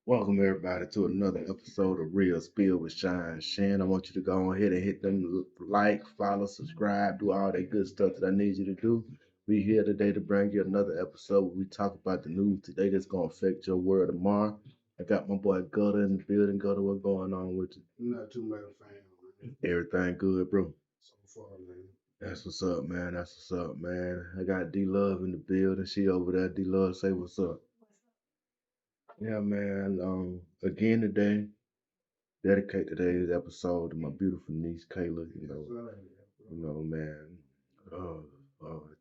Welcome everybody to another episode of Real Spill with Shyne Shin. I want you to go ahead and hit them like, follow, subscribe, do all that good stuff that I need you to do. We here today to bring you another episode where we talk about the news today that's gonna affect your world tomorrow. I got my boy Gutter in the building. Gutter, what's going on with you? Not too much fan. Everything good, bro? So far, man. That's what's up, man. That's what's up, man. I got D Love in the building. She over there. D Love, say what's up. Yeah, man. Again today, dedicate today's episode to my beautiful niece Kayla. Man.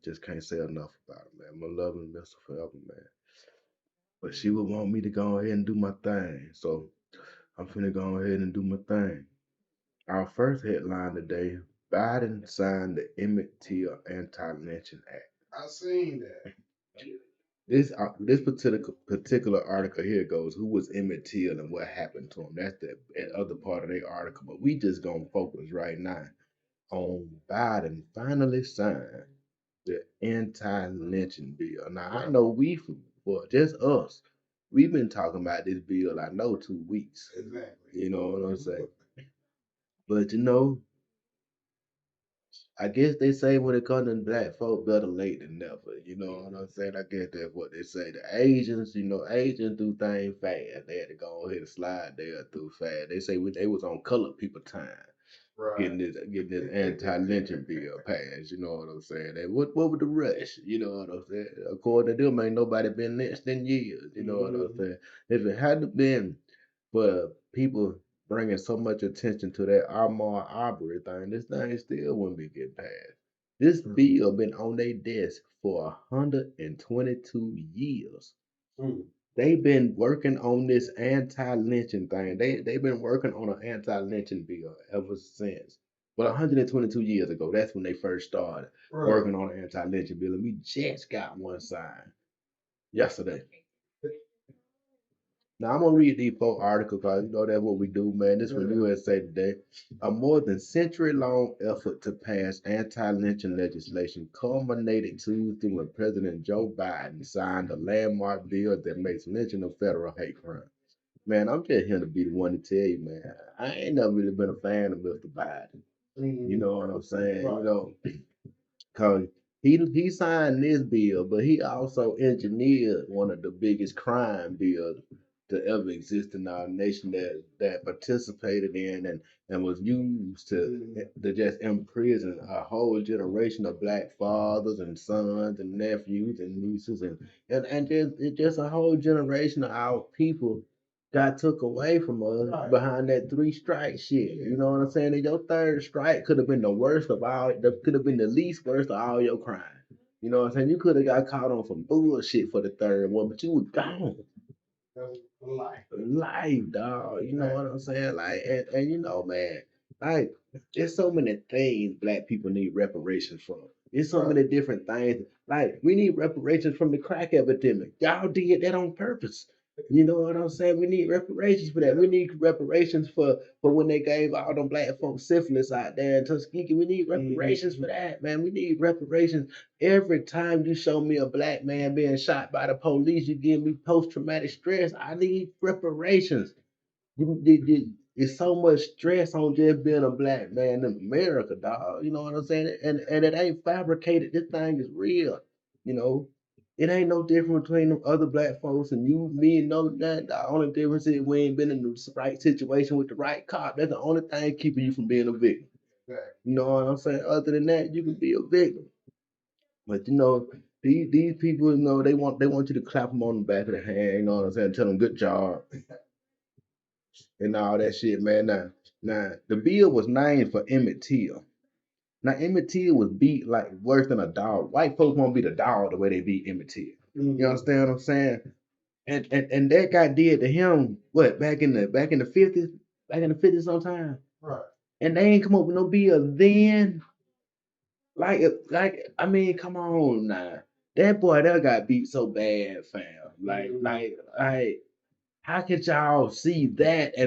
Just can't say enough about her, man. My love and miss her forever, man. But she would want me to go ahead and do my thing, so I'm finna go ahead and do my thing. Our first headline today: Biden signed the Emmett Till Anti-Lynching Act. I seen that. This particular article here goes who was Emmett Till and what happened to him. That's the other part of the article, but we just gonna focus right now on Biden finally signed the anti-lynching bill. Now I know well, just us, we've been talking about this bill. I know 2 weeks. Exactly. You know what I'm saying? But I guess they say when it comes to black folk, better late than never. You know what I'm saying? I guess that's what they say. The Asians, Asians do things fast. They had to go ahead and slide there through fast. They say they was on colored people time Right. getting this anti-lynching bill passed. You know what I'm saying? And what was the rush? You know what I'm saying? According to them, ain't nobody been lynched in years. You know what I'm saying? If it hadn't been for people bringing so much attention to that Ahmaud Arbery thing, this thing still wouldn't be getting passed. This bill been on their desk for 122 years. Mm. They've been working on this anti-lynching thing. They've been working on an anti-lynching bill ever since. But 122 years ago, that's when they first started working on an anti-lynching bill, and we just got one signed yesterday. Now I'm gonna read these four articles because that's what we do, man. This from USA Today. A more than century-long effort to pass anti-lynching legislation culminated Tuesday when President Joe Biden signed a landmark bill that makes lynching a federal hate crime. Man, I'm just here to be the one to tell you, man. I ain't never really been a fan of Mr. Biden. You know what I'm saying? Cause he signed this bill, but he also engineered one of the biggest crime bills to ever exist in our nation that participated in and was used to just imprison a whole generation of black fathers and sons and nephews and nieces and just a whole generation of our people got took away from us behind that three strike shit. You know what I'm saying? And your third strike could have been the worst of all. That could have been the least worst of all your crimes. You know what I'm saying? You could have got caught on some bullshit for the third one, but you was gone. Life, dog. You know what I'm saying? Like, and man, like, there's so many things black people need reparations from. There's so many different things. Like, we need reparations from the crack epidemic. Y'all did that on purpose. You know what I'm saying? We need reparations for that. We need reparations for when they gave all them black folks syphilis out there in Tuskegee. We need reparations for that, man. We need reparations. Every time you show me a black man being shot by the police, you give me post traumatic stress. I need reparations. It's so much stress on just being a black man in America, dog. You know what I'm saying? And it ain't fabricated. This thing is real. You know, it ain't no different between the other black folks and you, me, and no that. The only difference is we ain't been in the right situation with the right cop. That's the only thing keeping you from being a victim. You know what I'm saying? Other than that, you can be a victim. But these people, they want you to clap them on the back of the hand. You know what I'm saying? Tell them good job and all that shit, man. Now the bill was named for Emmett Till. Now Emmett Till was beat like worse than a dog. White folks won't beat a dog the way they beat Emmett Till. You understand what I'm saying? And that guy did to him what back in the 50s, sometime. Right. And they ain't come up with no bill then. I mean, come on now. That boy that got beat so bad, fam. Like, how could y'all see that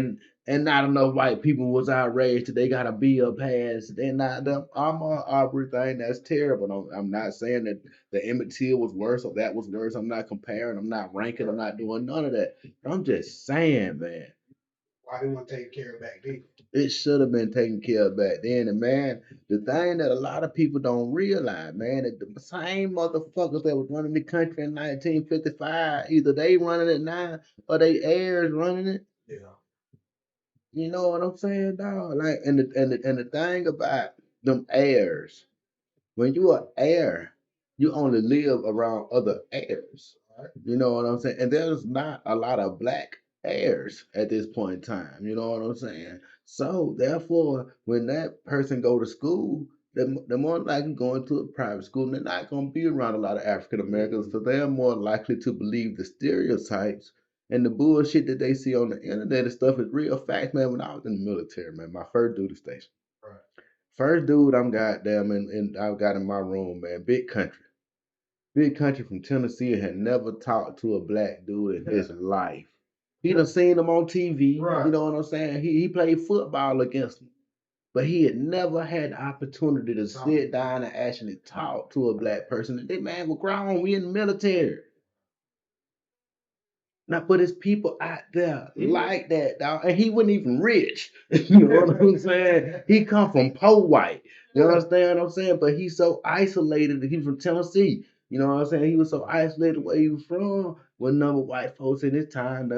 and not enough white people was outraged that they got a bill passed. Then not the Ahmaud Arbery thing. That's terrible. I'm not saying that the Emmett Till was worse or that was worse. I'm not comparing. I'm not ranking. I'm not doing none of that. I'm just saying, man. Why they want to take care of back then? It should have been taken care of back then. And man, the thing that a lot of people don't realize, man, that the same motherfuckers that was running the country in 1955, either they running it now or they heirs running it. Yeah. You know what I'm saying, dog? Like, and the thing about them heirs, when you are heir, you only live around other heirs. Right. You know what I'm saying? And there's not a lot of black heirs at this point in time. You know what I'm saying? So therefore, when that person go to school, they're more likely going to a private school. And they're not going to be around a lot of African Americans, so they're more likely to believe the stereotypes and the bullshit that they see on the internet and stuff is real facts, man. When I was in the military, man, my first duty station. Right. First dude I'm goddamn and I've got in my room, man, big country. Big country from Tennessee had never talked to a black dude in his life. He done seen him on TV, Right. you know what I'm saying? He played football against him. But he had never had the opportunity to sit down and actually talk to a black person. That man was grown, we in the military. Now, but it's people out there like that, dog. And he wasn't even rich. You know what I'm saying? He come from poor white. You understand what I'm saying? But he's so isolated that he's from Tennessee. You know what I'm saying? He was so isolated where he was from with number of white folks in his time.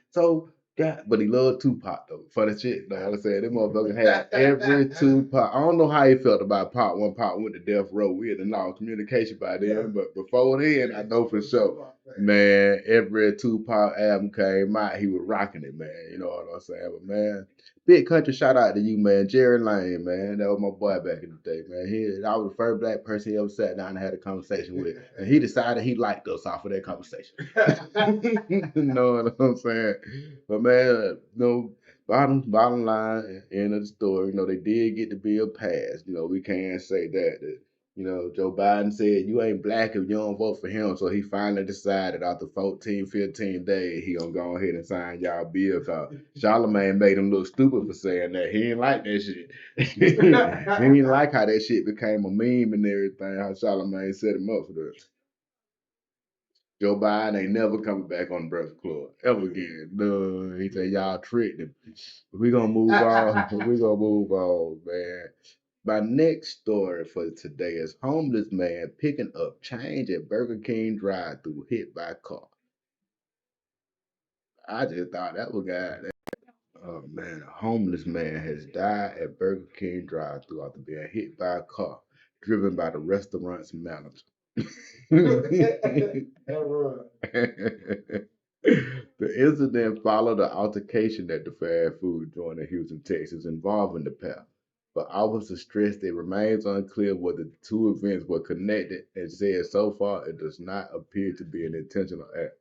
So, yeah, but he loved Tupac, though. For the shit, though. I'm saying, that motherfucker had every Tupac. I don't know how he felt about Pop when Pop went to death row. We had a lot of communication by then, but before then, I know for sure. Man, every Tupac album came out, he was rocking it, man. You know what I'm saying? But man, big country shout out to you, man. Jerry Lane, man. That was my boy back in the day, man. I was the first black person he ever sat down and had a conversation with. And he decided he liked us off of that conversation. You know what I'm saying? But man, bottom line, end of the story, they did get the bill passed. We can't say that Joe Biden said you ain't black if you don't vote for him. So he finally decided after 14, 15 days, he gonna go ahead and sign y'all bill. Cause Charlemagne made him look stupid for saying that. He ain't like that shit. He ain't like how that shit became a meme and everything, how Charlemagne set him up for this. Joe Biden ain't never coming back on the Breakfast Club ever again. No, he said y'all tricked him. We gonna move on. We gonna move on, man. My next story for today is homeless man picking up change at Burger King drive-through hit by car. I just thought that was God. Oh man, a homeless man has died at Burger King drive-through after being hit by a car driven by the restaurant's manager. The incident followed an altercation at the fast food joint in Houston, Texas, involving the pair. But officers stressed it remains unclear whether the two events were connected and said so far it does not appear to be an intentional act.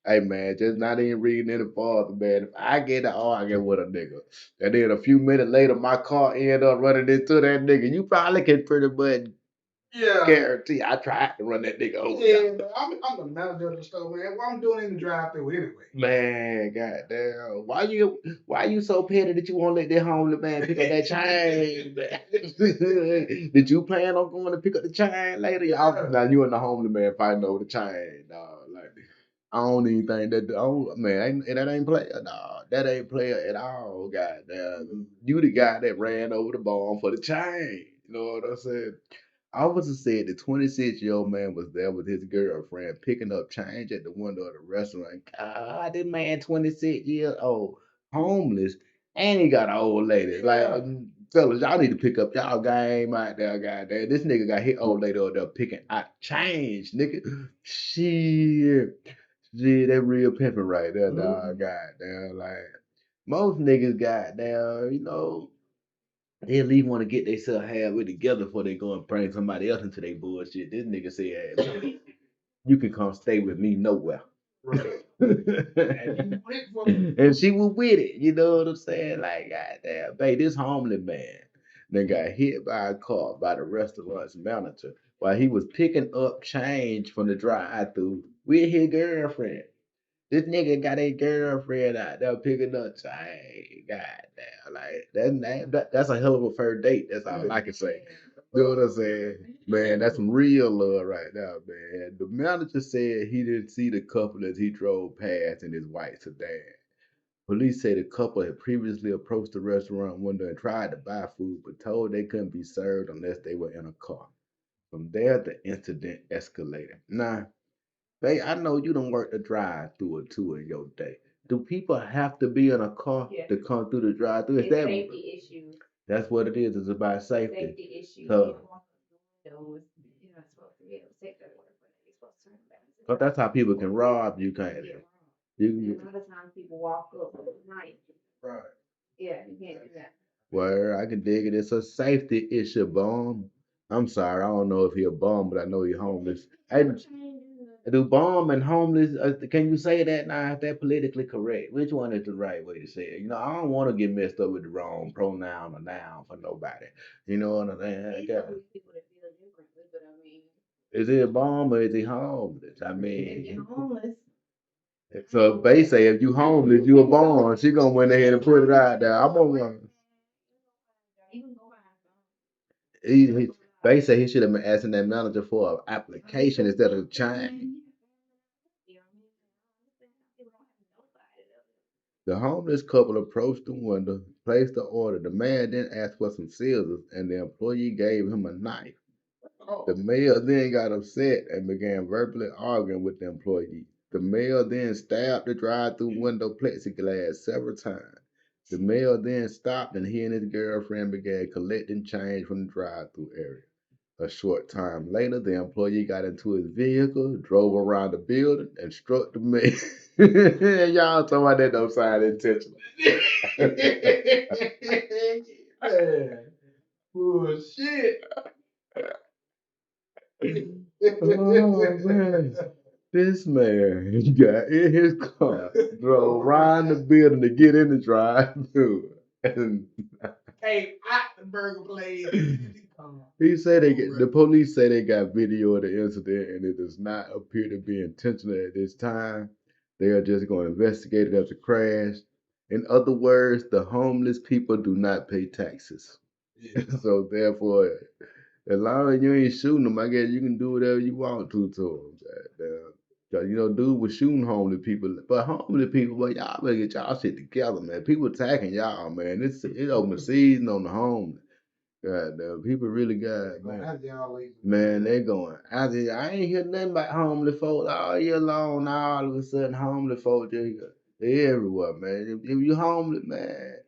Hey man, just not even reading any farther, man. If I get an argument with a nigga, and then a few minutes later my car end up running into that nigga, you probably can pretty much guarantee I tried to run that nigga over. Yeah, I'm the manager of the store, man. What I'm doing in the drive-thru anyway. Man, goddamn. Why you so petty that you won't let that homeless man pick up that chain, man? Did you plan on going to pick up the chain later? Now you and the homeless man fighting over the chain, dog. Like, I don't even think that ain't player, dog. That ain't player at all, goddamn. You the guy that ran over the barn for the chain. You know what I'm saying? Officer said the 26-year-old man was there with his girlfriend picking up change at the window of the restaurant. God, this man 26 years old, homeless, and he got an old lady. Like, fellas, y'all need to pick up y'all game out there, goddamn. This nigga got his old lady over there picking out change, nigga. Shit. Shit, that real pimping right there, dog. Goddamn. Like, most niggas, goddamn, they at least want to get themselves halfway together before they go and bring somebody else into their bullshit. This nigga said, "Man, you can come stay with me nowhere." Right. And she was with it. You know what I'm saying? Like, goddamn, babe, this homeless man then got hit by a car by the restaurant's manager while he was picking up change from the drive-through with his girlfriend. This nigga got a girlfriend out there picking up chain. Goddamn, like that's a hell of a first date. That's all I can say. You know what I'm saying? Man, that's some real love right now, man. The manager said he didn't see the couple as he drove past in his white sedan. Police say the couple had previously approached the restaurant window and tried to buy food, but told they couldn't be served unless they were in a car. From there, the incident escalated. Now, babe, I know you don't work the drive through or two in your day. Do people have to be in a car to come through the drive through? Is It's that safety issues. that's what it is? It's about safety. Safety issues. So, You're not supposed to be able to take that order, but you're supposed to turn it back. but that's how people can rob you, can't Yeah. it? You And can a lot of times people walk up at night. Right. Yeah, you can't do that. Well, I can dig it. It's a safety issue, bum. I'm sorry, I don't know if he a bum, but I know he homeless. Hey, do bum and homeless? Can you say that now? Is that politically correct? Which one is the right way to say it? You know, I don't want to get messed up with the wrong pronoun or noun for nobody. You know what I'm saying? It's always people that feel differently, but I mean, Is he a bum or is he homeless? I if mean, you're homeless, so if they say if you homeless, you a bum, she gonna went ahead and put it out there. I'm gonna run. you can go find some. He, they say he should have been asking that manager for an application instead of a chain. You know what I mean? I understand people don't have nobody to. The homeless couple approached the window, placed the order. The man then asked for some scissors, and the employee gave him a knife. Oh, The male then got upset and began verbally arguing with the employee. The male then stabbed the drive-through window plexiglass several times. The male then stopped, and he and his girlfriend began collecting change from the drive-through area. A short time later, the employee got into his vehicle, drove around the building, and struck the man. Y'all talking about that don't sound intentional. man. Bullshit. Oh man, this man got in his car, drove around the building to get in the drive-through, and Came out the burger place. he said the police say they got video of the incident, and it does not appear to be intentional at this time. They are just going to investigate it as a crash. In other words, the homeless people do not pay taxes, so therefore, as long as you ain't shooting them, I guess you can do whatever you want to them. Goddamn. 'Cause, you know, dude was shooting homeless people, but homeless people, well, y'all better get y'all shit together, man. People attacking y'all, man. It's open season on the homeless. Goddamn, people really got man. Man, they going. I ain't hear nothing about homeless folks all year long. Now all of a sudden, homeless folks they everywhere, man. If you homeless, man,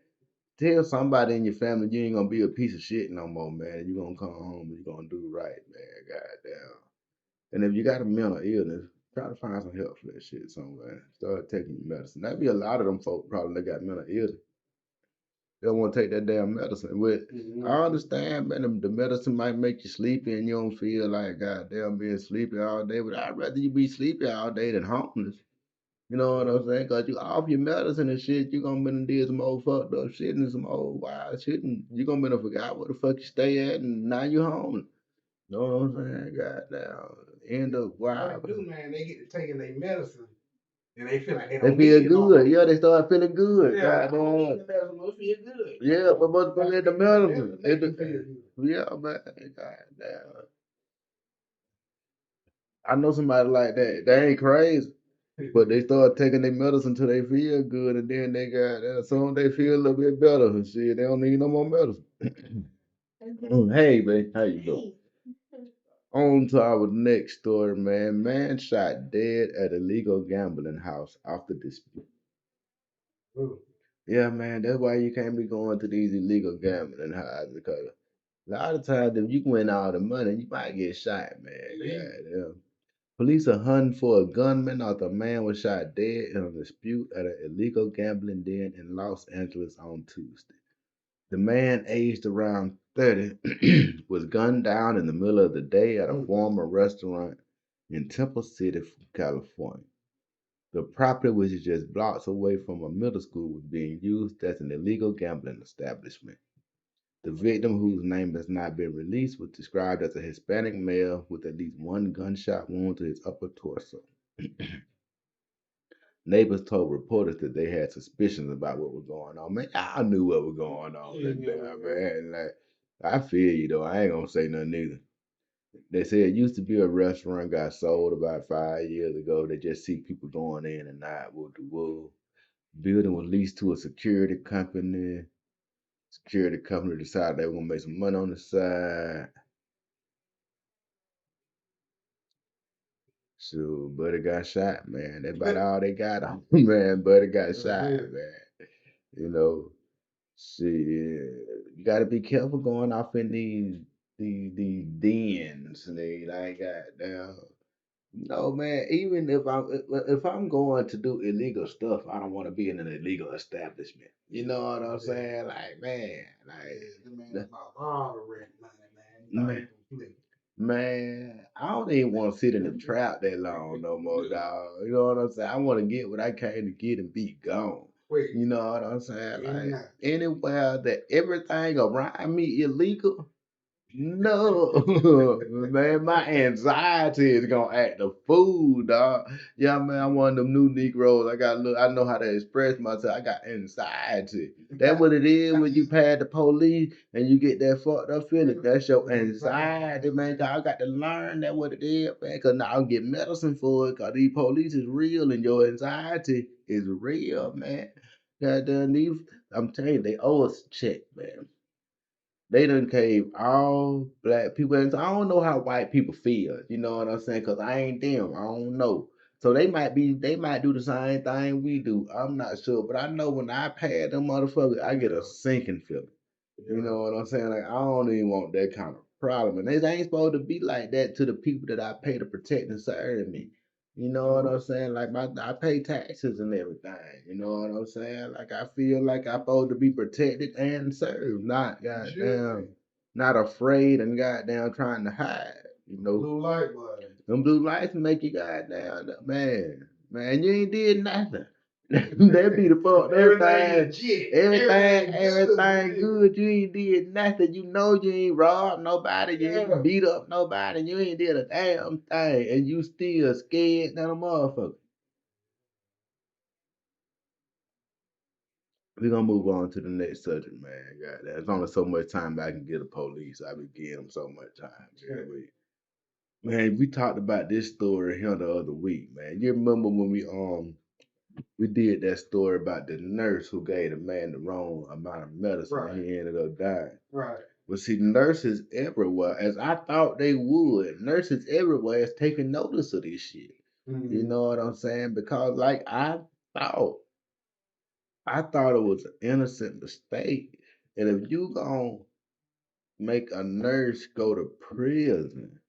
tell somebody in your family you ain't gonna be a piece of shit no more, man. You gonna come home and you gonna do right, man. Goddamn. And if you got a mental illness, try to find some help for that shit somewhere. Start taking your medicine. That be a lot of them folk probably that got mental illness. They don't want to take that damn medicine. I understand, man. The medicine might make you sleepy and you don't feel like goddamn being sleepy all day, but I'd rather you be sleepy all day than homeless. You know what I'm saying? Cause you off your medicine and shit, you gonna be and did some old fucked up shit and some old wild shit, and you gonna be and forgot where the fuck you stay at, and now you home. You know what I'm saying? Goddamn, end up wild. What they do, man, they get to taking their medicine and they feel like they They don't feel need it no good. more. Yeah, they start feeling good. Yeah, I don't Goddamn. need the medicine, but feel good. Yeah, but in the medicine. Make you feel good. Yeah, man. Goddamn. I know somebody like that. They ain't crazy. But they start taking their medicine till they feel good, and then they got soon they feel a little bit better. And shit, they don't need no more medicine. Hey, man, how you doing? On to our next story, man. Man shot dead at illegal gambling house after dispute. Ooh. Yeah, man, that's why you can't be going to these illegal gambling houses because a lot of times if you win all the money, you might get shot, man. Yeah. Police are hunting for a gunman after a man was shot dead in a dispute at an illegal gambling den in Los Angeles on Tuesday. The man, aged around 30, was gunned down in the middle of the day at a former restaurant in Temple City, California. The property, which is just blocks away from a middle school, was being used as an illegal gambling establishment. The victim, whose name has not been released, was described as a Hispanic male with at least one gunshot wound to his upper torso. Neighbors told reporters that they had suspicions about what was going on. Man, I knew what was going on that day, man. Like, I feel you though. I ain't gonna say nothing either. They said it used to be a restaurant, got sold about 5 years ago. They just see people going in and out with the wool. Building was leased to a security company. Security company decided they were gonna make some money on the side. So Buddy got shot, man. That's about all they got on him, man. Buddy got shot, man. You know, see, you gotta be careful going off in these dens. And they like goddamn. No, man. Even if I'm going to do illegal stuff, I don't want to be in an illegal establishment. You know what I'm saying? Like, man, like, about all the rent money, man. You man, man, I don't even want to sit in the trap that long no more, dog. You know what I'm saying? I want to get what I came to get and be gone. Wait, You know what I'm saying? in and Like out. anywhere that everything around me illegal. No, man, my anxiety is gonna act a fool, dog. Yeah, man, I'm one of them new Negroes. I got look. I know how to express myself. I got anxiety. That's what it is when you pay the police and you get that fucked up feeling. That's your anxiety, man. 'Cause I got to learn that what it is, man. Cause now I'll get medicine for it. Cause these police is real and your anxiety is real, man. Goddamn, I'm telling you, they owe us a check, man. They done gave all black people, and so I don't know how white people feel. You know what I'm saying? Cause I ain't them. I don't know. So they might do the same thing we do. I'm not sure, but I know when I pay them motherfuckers, I get a sinking feeling. You know what I'm saying? Like I don't even want that kind of problem. And they ain't supposed to be like that to the people that I pay to protect and serve me. You know what I'm saying? Like I pay taxes and everything. You know what I'm saying? Like I feel like I'm supposed to be protected and served, not goddamn, not afraid and goddamn trying to hide. You know, Blue light, boy. them blue lights make you goddamn man, you ain't did nothing. That be the fucked up thing. Legit. Everything good. You ain't did nothing. You know you ain't robbed nobody. You ain't beat up nobody. You ain't did a damn thing, and you still scared than a motherfucker. We gonna move on to the next subject, man. God, there's only so much time I can give the police. I be giving them so much time. Man, we talked about this story here the other week, man. You remember when we did that story about the nurse who gave the man the wrong amount of medicine and he ended up dying. Right. But see, nurses everywhere, as I thought they would, nurses everywhere is taking notice of this shit. You know what I'm saying? Because like thought, I thought it was an innocent mistake. And if you gonna make a nurse go to prison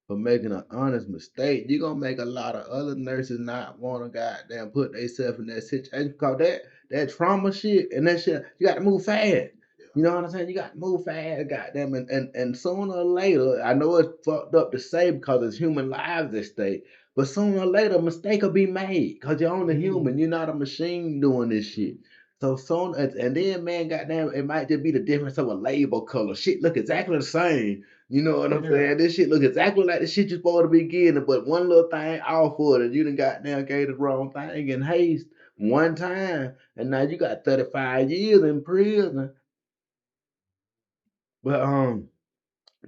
for making an honest mistake, you're gonna make a lot of other nurses not want to goddamn put themselves in that situation because that trauma shit and that shit, you got to move fast. You know what I'm saying? You got to move fast, goddamn, and sooner or later, I know it's fucked up to say because it's human lives at stake, but sooner or later, a mistake will be made because you're only human. You're not a machine doing this shit. So soon, and then, man, goddamn, it might just be the difference of a label color. Shit look exactly the same. You know what I'm saying? This shit look exactly like the shit you supposed to be getting, but one little thing off for it, and you done goddamn gave the wrong thing in haste one time, and now you got 35 years in prison. But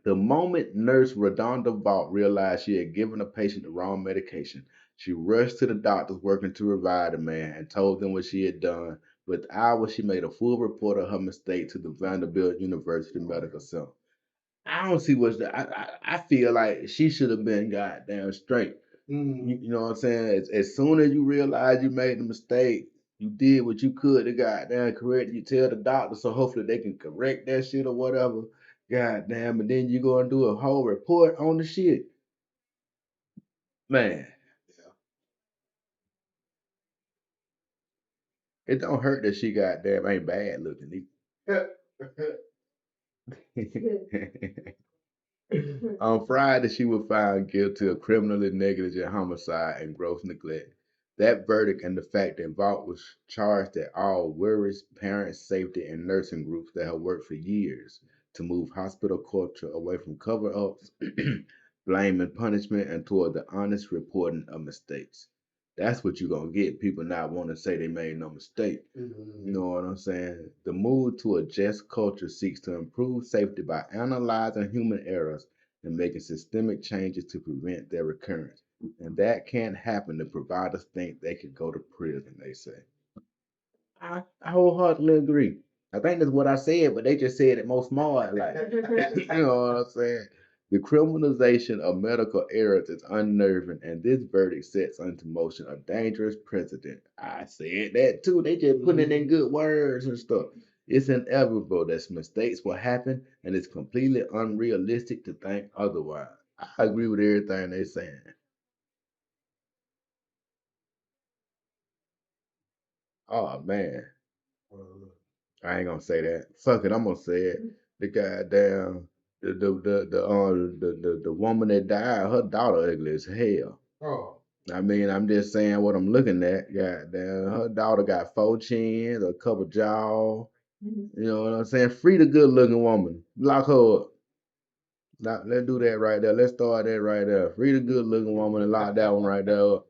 the moment Nurse Redonda Vault realized she had given a patient the wrong medication, she rushed to the doctors working to revive the man and told them what she had done. With hours, she made a full report of her mistake to the Vanderbilt University Medical Center. I don't see what's the. I feel like she should have been goddamn straight. You know what I'm saying? As soon as you realize you made a mistake, you did what you could to goddamn correct. You tell the doctor, so hopefully they can correct that shit or whatever. Goddamn, and then you go and do a whole report on the shit, man. It don't hurt that she goddamn ain't bad looking either. On Friday, she was found guilty of criminally negligent homicide and gross neglect. That verdict and the fact that Vaught was charged that all worries parents, safety, and nursing groups that have worked for years to move hospital culture away from cover ups, blame, and punishment and toward the honest reporting of mistakes. That's what you're gonna get. People not want to say they made no mistake. You know what I'm saying? The move to a just culture seeks to improve safety by analyzing human errors and making systemic changes to prevent their recurrence. And that can't happen if providers think they can go to prison, they say. I wholeheartedly agree. I think that's what I said, but they just said it more smart. Like, you know what I'm saying? The criminalization of medical errors is unnerving, and this verdict sets into motion a dangerous precedent. I said that too. They just putting it in good words and stuff. It's inevitable that mistakes will happen, and it's completely unrealistic to think otherwise. I agree with everything they're saying. Oh man, I ain't gonna say that. Fuck it, I'm gonna say it. The goddamn the woman that died, her daughter ugly as hell. Oh. I mean, I'm just saying what I'm looking at. Goddamn, her daughter got 4 chins, a couple jaws. You know what I'm saying? Free the good looking woman. Lock her up. Now, let's do that right there. Let's start that right there. Free the good looking woman and lock that one right there up.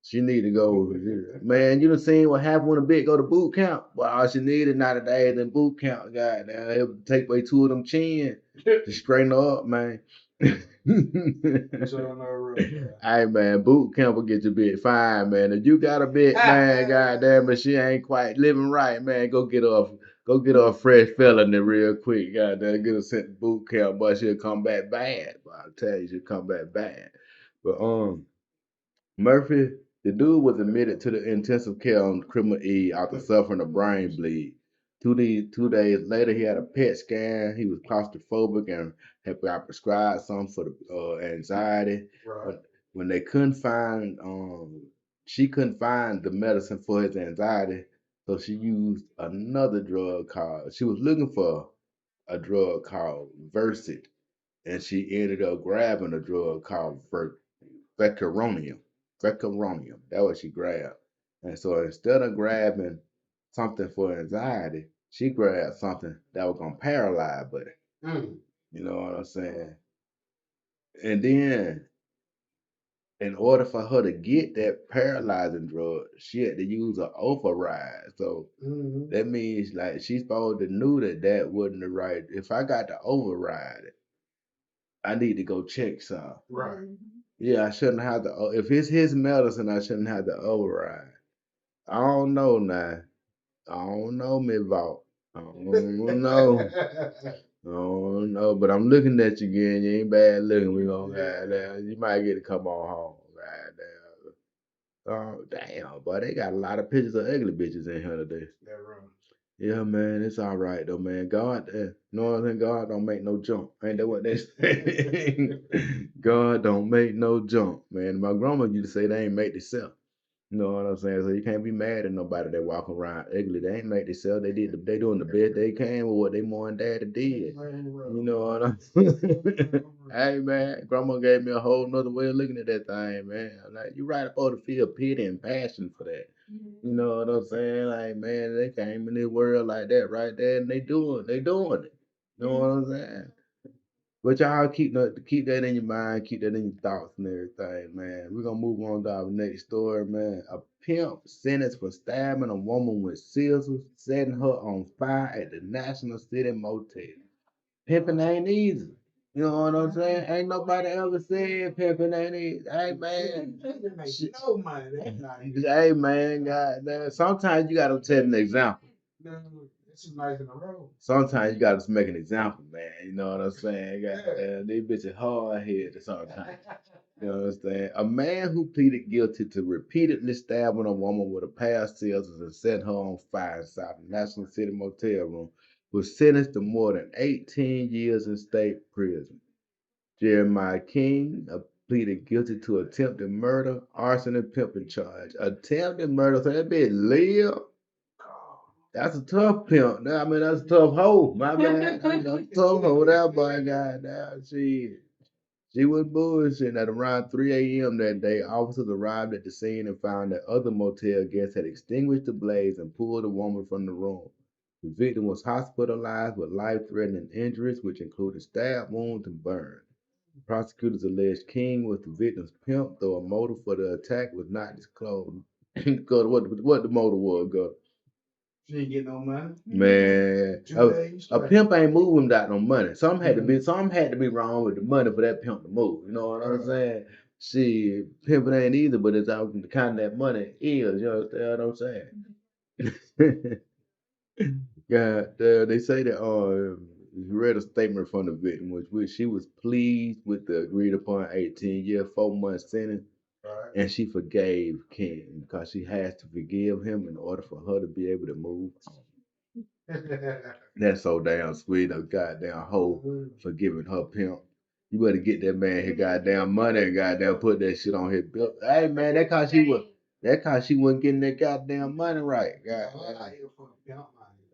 She need to go. Man, you done seen what happened when a bitch go to boot camp? Well, all she needed 90 days in boot camp. Goddamn, it would take away 2 of them chin to straighten her up, man. Hey man, boot camp will get your bitch fine, man. If you got a bitch, man, goddamn, but she ain't quite living right, man, go get her a fresh felony real quick, goddamn, get her sent to boot camp, but she'll come back bad. But I'll tell you, she'll come back bad. But Murphy, the dude was admitted to the intensive care on Criminal E after suffering a brain bleed. 2 days later, he had a PET scan. He was claustrophobic and had got prescribed some for the anxiety. Right. When they couldn't find, she couldn't find the medicine for his anxiety, so she used another drug called. She was looking for a drug called Versed, and she ended up grabbing a drug called Vecuronium. Vecuronium. That's what she grabbed. And so instead of grabbing something for anxiety, she grabbed something that was gonna paralyze buddy. You know what I'm saying? And then in order for her to get that paralyzing drug, she had to use an override. So that means like she's supposed to knew that that wasn't the right. If I got to override it, I need to go check some. Right. Yeah, I shouldn't have to. If it's his medicine, I shouldn't have to override. I don't know now. I don't know, Miss Vault. I don't know. I don't know. But I'm looking at you again. You ain't bad looking. We gonna goddamn. You might get to come on home. Goddamn. Oh damn, boy, they got a lot of pictures of ugly bitches in here today. That room. Yeah, man, it's all right though, man. God, know what I'm saying? God don't make no jump. Ain't that what they say? God don't make no jump, man. My grandma used to say they ain't make themselves. You know what I'm saying? So you can't be mad at nobody that walk around ugly. They ain't make themselves. They doing the best they can with what they mom and daddy did. You know what I'm saying? Hey man, grandma gave me a whole nother way of looking at that thing, man. Like you right supposed to feel pity and passion for that. You know what I'm saying? Like man, they came in this world like that right there, and they doing it. You know what I'm saying? But y'all keep that in your mind, keep that in your thoughts and everything, man. We're gonna move on to our next story, man. A pimp sentenced for stabbing a woman with scissors, setting her on fire at the National City Motel. Pimping ain't easy. You know what I'm saying? Ain't nobody ever said pimping ain't easy. Hey man. No money. That's not. Hey man, goddamn. Sometimes you gotta set an example. No, this is nice in a row. Sometimes you gotta make an example, man. You know what I'm saying? These bitches hard headed sometimes. You know what I'm saying? A man who pleaded guilty to repeatedly stabbing a woman with a pair of scissors and setting her on fire inside the National City Motel room was sentenced to more than 18 years in state prison. Jeremiah King pleaded guilty to attempted murder, arson, and pimping charge. Attempted murder, so that bitch live. That's a tough pimp. I mean, that's a tough hoe. My bad. That's a tough hoe. That boy, goddamn, she was bullshitting. At around 3 a.m. that day, officers arrived at the scene and found that other motel guests had extinguished the blaze and pulled the woman from the room. The victim was hospitalized with life-threatening injuries, which included stab wounds and burns. Prosecutors alleged King was the victim's pimp, though a motive for the attack was not disclosed. Go what the motive was, go. She ain't get no money. Man, 2 days a straight. pimp ain't moving without no money. Some had to be wrong with the money for that pimp to move. You know what I'm saying? See, pimping ain't either, but it's out the kind of that money is. You understand what I'm saying? Yeah, they say that you read a statement from the victim, which she was pleased with the agreed upon 18-year, 4-month sentence, Right. and she forgave King because she has to forgive him in order for her to be able to move. That's so damn sweet, a goddamn hoe forgiving her pimp. You better get that man his goddamn money and goddamn put that shit on his bill. Hey man, that cause she wasn't getting that goddamn money right.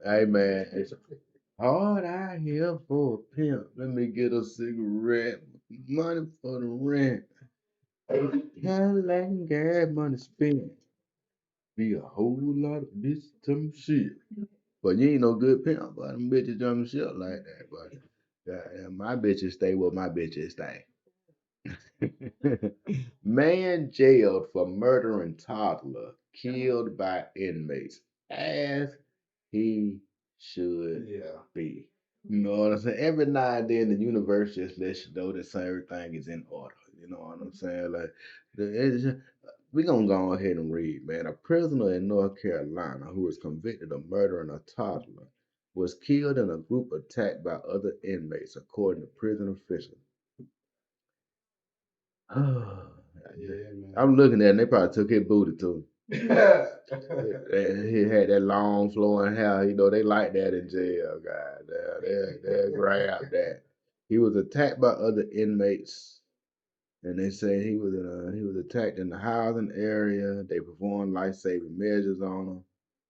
Hey man, it's hard out here for a pimp. Let me get a cigarette. Money for the rent. Cadillac and gas money spent. Be a whole lot of bitch some shit. But you ain't no good pimp, but them bitches jump shit like that. But goddamn, my bitches stay where my bitches stay. Man jailed for murdering toddler, killed by inmates, as he should be. You know what I'm saying? Every now and then the universe just lets you know that everything is in order. You know what I'm saying? Like, we're going to go ahead and read, man. A prisoner in North Carolina who was convicted of murdering a toddler was killed in a group attack by other inmates, according to prison officials. Man. I'm looking at it, and they probably took his booty too. He had that long flowing hair. You know, they like that in jail, guys. They'll grab that. He was attacked by other inmates, and they say he was attacked in the housing area. They performed life-saving measures on him.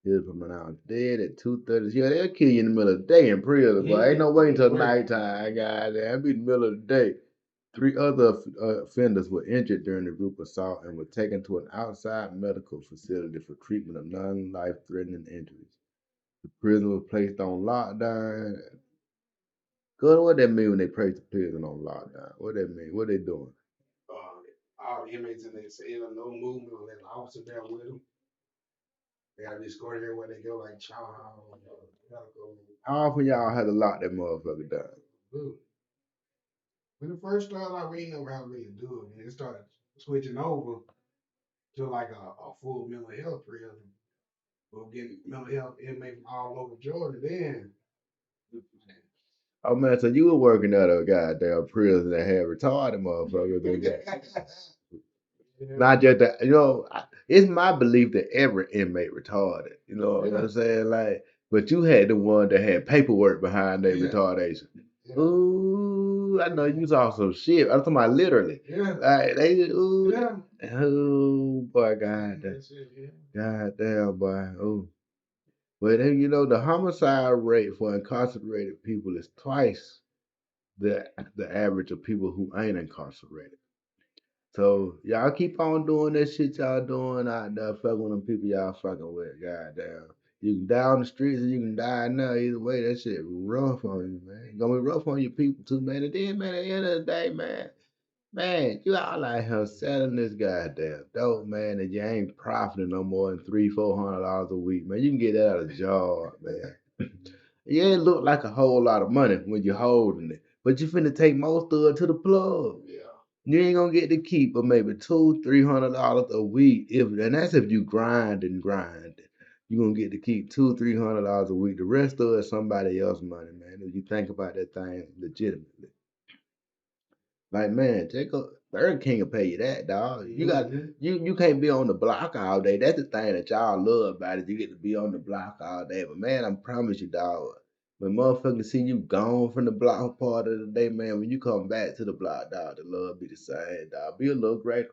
He was pronounced dead at 2:30. Yeah, they'll kill you in the middle of the day in prison, but ain't no waiting until nighttime, guys. It'll be in the middle of the day. 3 other offenders were injured during the group assault and were taken to an outside medical facility for treatment of non-life-threatening injuries. The prison was placed on lockdown. Good, what that mean when they place the prison on lockdown? What that mean? What they doing? All the inmates in their cell, no movement, or let the officer there with them. They gotta be escorted everywhere they go, like chow medical. How often y'all had to lock that motherfucker down? Dude. When it first started out, we didn't know how to really do it. And it started switching over to like a full mental health prison. We were getting mental health inmates from all over Georgia then. Oh man, so you were working at a goddamn prison that had retarded motherfuckers in there. Not just that, it's my belief that every inmate retarded. You know what I'm saying? Like, but you had the one that had paperwork behind their retardation. Ooh, I know you saw some shit. I'm talking about literally. Like oh boy, goddamn boy. Oh. But then, the homicide rate for incarcerated people is twice the average of people who ain't incarcerated. So y'all keep on doing that shit y'all doing out there, fucking with them people y'all fucking with. Goddamn. You can die on the streets or you can die now. Either way, that shit rough on you, man. It's gonna be rough on your people too, man. And then, man, at the end of the day, man, you all out here selling this goddamn dope, man, and you ain't profiting no more than $300-400 a week, man. You can get that out of a job, man. It ain't look like a whole lot of money when you're holding it, but you finna take most of it to the plug. Yeah. You ain't gonna get to keep but maybe $200-300 a week, and that's if you grind and grind. You gonna get to keep $200-300 a week. The rest of it is somebody else's money, man. If you think about that thing legitimately. Like, man, Jacob, Burger King will pay you that, dog. You can't be on the block all day. That's the thing that y'all love about it. You get to be on the block all day. But man, I promise you, dog, when motherfuckers see you gone from the block part of the day, man, when you come back to the block, dog, the love be the same, dog. Be a little greater.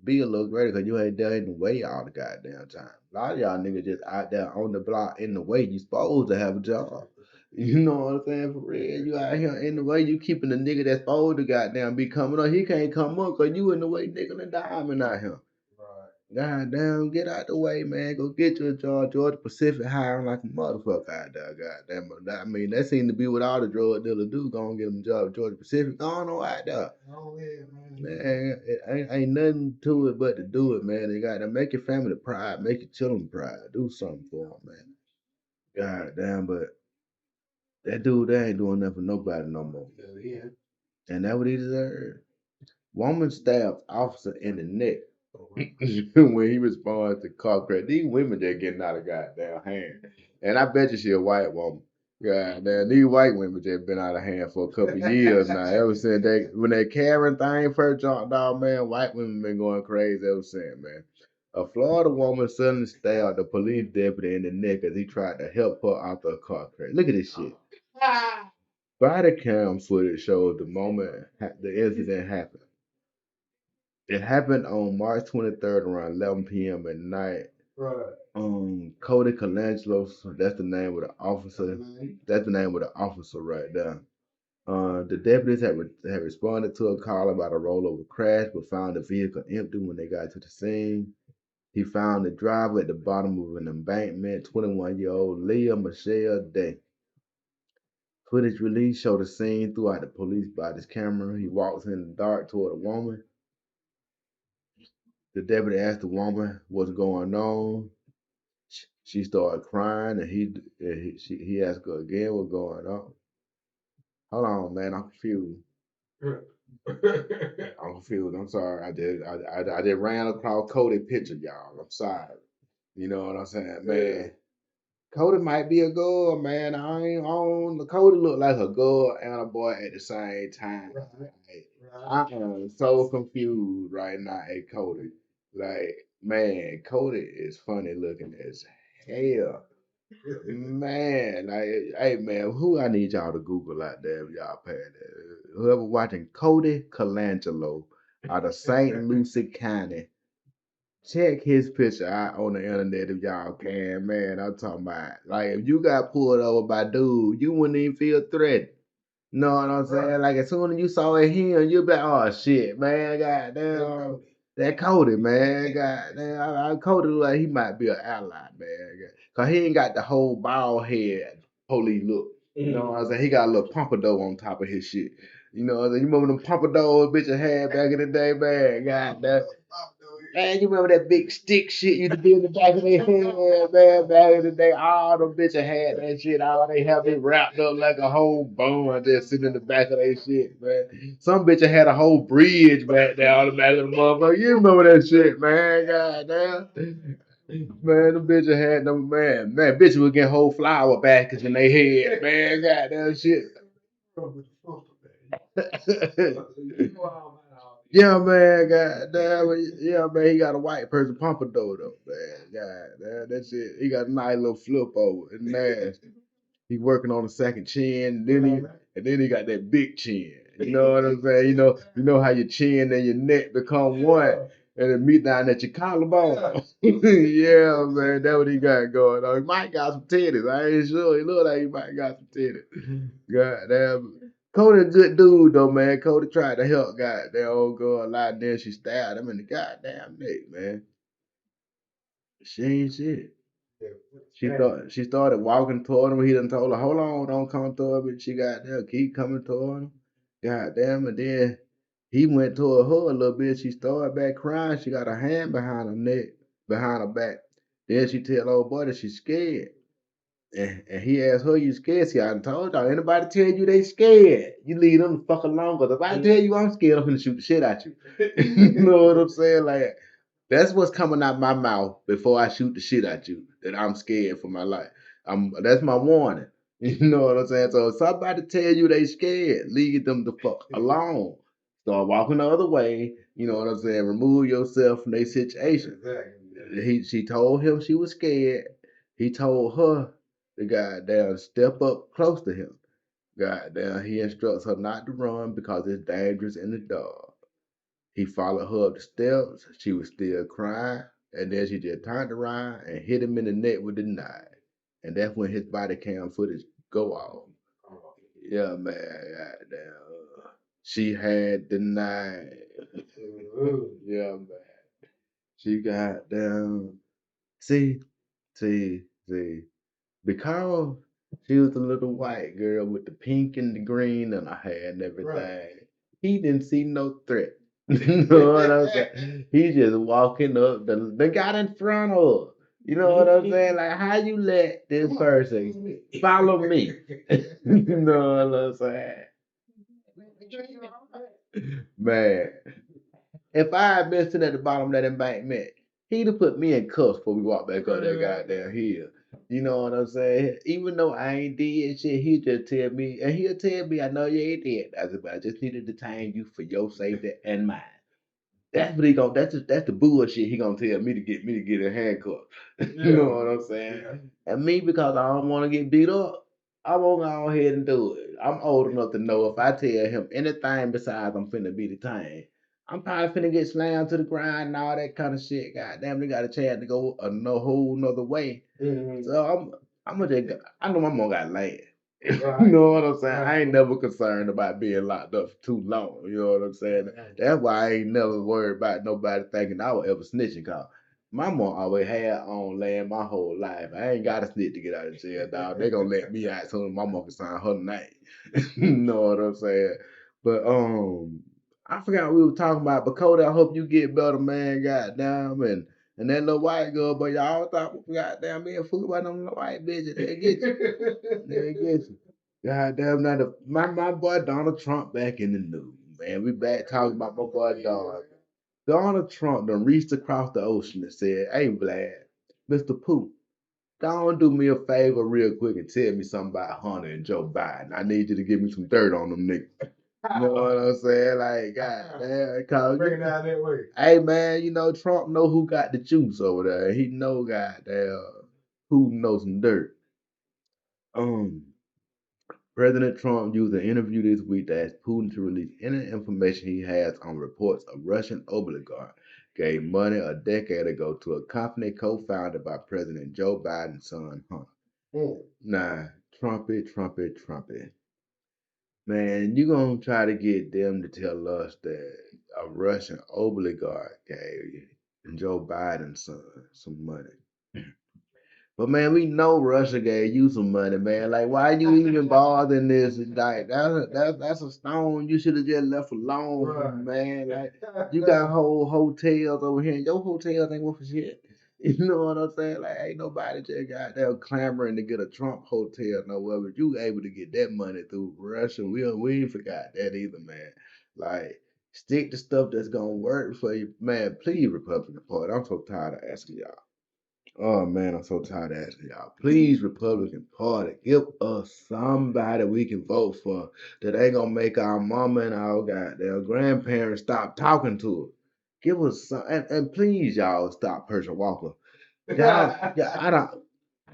Be a little greater because you ain't there in the way all the goddamn time. A lot of y'all niggas just out there on the block in the way. You supposed to have a job. You know what I'm saying? For real. You out here in the way. You keeping the nigga that's supposed to goddamn be coming up. He can't come up because you in the way nickel and diamond out here. Right. God damn, get out the way, man. Go get you a job. Georgia Pacific hiring like a motherfucker out there. God damn. I mean, that seemed to be what all the drug dealers do. Go and get them a job. Georgia Pacific, go on out there. Oh yeah, man. Man, it ain't nothing to it but to do it, man. You got to make your family proud, make your children proud. Do something for them, man. God damn, but that dude, they ain't doing nothing for nobody no more. Yeah. And that what he deserved. Woman stabs officer in the neck when he responds to car crash. These women just getting out of goddamn hand. And I bet you she a white woman. Goddamn, these white women just been out of hand for a couple of years now. Ever since when that Karen thing first jumped out, man, white women been going crazy ever since, man. A Florida woman suddenly stabbed a police deputy in the neck as he tried to help her out of a car crash. Look at this shit. Body cam footage shows the moment the incident happened. It happened on March 23rd around 11 p.m. at night. Right. Cody Colangelo, that's the name of the officer. That's the name of the officer right there. The deputies had responded to a call about a rollover crash, but found the vehicle empty when they got to the scene. He found the driver at the bottom of an embankment, 21-year-old Leah Michelle Day. Footage released showed the scene throughout the police body's camera. He walks in the dark toward a woman. The deputy asked the woman what's going on. She started crying, and he asked her again what's going on. Hold on, man, I'm confused. I'm confused. I'm sorry. I just ran across Cody picture, y'all. I'm sorry. You know what I'm saying, man? Cody might be a girl, man. I ain't on. Cody look like a girl and a boy at the same time. I am so confused right now at Cody. Like, man, Cody is funny looking as hell. Man, like, hey man, who I need y'all to Google out there if y'all pay that. Whoever watching Cody Colangelo out of St. Lucie County. Check his picture out on the internet if y'all can, man. I'm talking about like if you got pulled over by dude, you wouldn't even feel threatened. Know what I'm saying? Like as soon as you saw it here, you be like, oh shit, man, goddamn, that Cody, man, goddamn, Cody look like he might be an ally, man, cause he ain't got the whole bald head police look. You know what I'm saying? He got a little pompadour on top of his shit. You know what I'm saying? You remember them pompadours bitches had back in the day, man? Goddamn. Man, you remember that big stick shit used to be in the back of their head, man, back in the day. All them bitches had that shit. All they have it wrapped up like a whole bun just sitting in the back of their shit, man. Some bitches had a whole bridge back there on the back of the motherfucker. You remember that shit, man. Goddamn. Man, the bitches had them, man. Bitches would get whole flower baskets in their head, man. Goddamn shit. Yeah, man, goddamn, yeah, man, he got a white person pompadour though, man. Goddamn, that shit. He got a nice little flip over. It's nasty. He working on the second chin, and then he got that big chin. You know what I'm saying? You know how your chin and your neck become one, and it meet down at your collarbone. Yeah, man, that's what he got going on. He might got some titties. I ain't sure. He look like he might got some titties. Goddamn. Cody a good dude though, man. Cody tried to help goddamn old girl a lot, and then she stabbed him in the goddamn neck, man. She ain't shit. She started walking toward him. He done told her, hold on, don't come toward me. She got there, keep coming toward him. God damn, and then he went toward her a little bit. She started back crying. She got her hand behind her neck, behind her back. Then she tell old boy that she's scared. And he asked her, you scared? See, I done told y'all, anybody tell you they scared, you leave them the fuck alone. Because if I tell you I'm scared, I'm finna shoot the shit at you. You know what I'm saying? Like, that's what's coming out my mouth before I shoot the shit at you, that I'm scared for my life. That's my warning. You know what I'm saying? So if somebody tell you they scared, leave them the fuck alone. Start walking the other way. You know what I'm saying? Remove yourself from their situation. She told him she was scared. He told her to goddamn step up close to him. Goddamn, he instructs her not to run because it's dangerous in the dark. He followed her up the steps. She was still crying. And then she just turned around and hit him in the neck with the knife. And that's when his body cam footage go off. Yeah, man. Goddamn. She had the knife. Yeah, man. She got down. See, see. Because she was the little white girl with the pink and the green and her hair and everything. Right. He didn't see no threat. You know what I'm saying? He just walking up the guy in front of her. You know what I'm saying? Like, how you let this Come on, person follow me? You know what I'm saying? Man, if I had been sitting at the bottom of that embankment, he'd have put me in cuffs before we walked back up that goddamn hill. You know what I'm saying? Even though I ain't did shit, he'll just tell me, and he'll tell me, I know you ain't dead. I said, but I just need to detain you for your safety and mine. That's what he gonna. That's the bullshit he gonna tell me to get in handcuffs. You know what I'm saying? Yeah. And me, because I don't want to get beat up, I won't go ahead and do it. I'm old enough to know if I tell him anything besides I'm finna be detained, I'm probably finna get slammed to the ground and all that kind of shit. Goddamn, they got a chance to go a no whole nother way. So I'm gonna just. I know my mom got land. You know what I'm saying? I ain't never concerned about being locked up for too long. You know what I'm saying? That's why I ain't never worried about nobody thinking I would ever snitching. Cause my mom always had on land my whole life. I ain't got to snitch to get out of jail, dog. They gonna let me out soon as my mom can sign her name. You know what I'm saying? But I forgot what we were talking about. But Cody, I hope you get better, man. Goddamn, and that little white girl, but y'all thought goddamn being fooled by them little white bitches. They get you. They get you. Goddamn, now my boy Donald Trump back in the news, man. We back talking about my boy Donald. Donald Trump done reached across the ocean and said, "Hey, Vlad, Mr. Pooh, don't do me a favor real quick and tell me something about Hunter and Joe Biden. I need you to give me some dirt on them niggas." You know what I'm saying? Like, goddamn, cause Bring it down that way. hey man, you know Trump know who got the juice over there. He know goddamn who knows some dirt. Um, President Trump used an interview this week to ask Putin to release any information he has on reports a Russian oligarch gave money a decade ago to a company co-founded by President Joe Biden's son Hunter. Nah, Trumpet. Man, you gonna try to get them to tell us that a Russian oligarch gave Joe Biden's son some money. But man, we know Russia gave you some money, man. Like, why you even bothered in this? Like, that's a stone you should have just left alone, Right. man. Like, you got whole hotels over here, and your hotels ain't worth for shit. You know what I'm saying? Like, ain't nobody just got there clamoring to get a Trump hotel nowhere, but you able to get that money through Russia. We ain't forgot that either, man. Like, stick to stuff that's gonna work for you, man. Please, Republican Party. I'm so tired of asking y'all. Oh man, I'm so tired of asking y'all. Please, Republican Party, give us somebody we can vote for that ain't gonna make our mama and our goddamn grandparents stop talking to us. Give us some, and please, y'all, stop Herschel Walker. Y'all, yeah,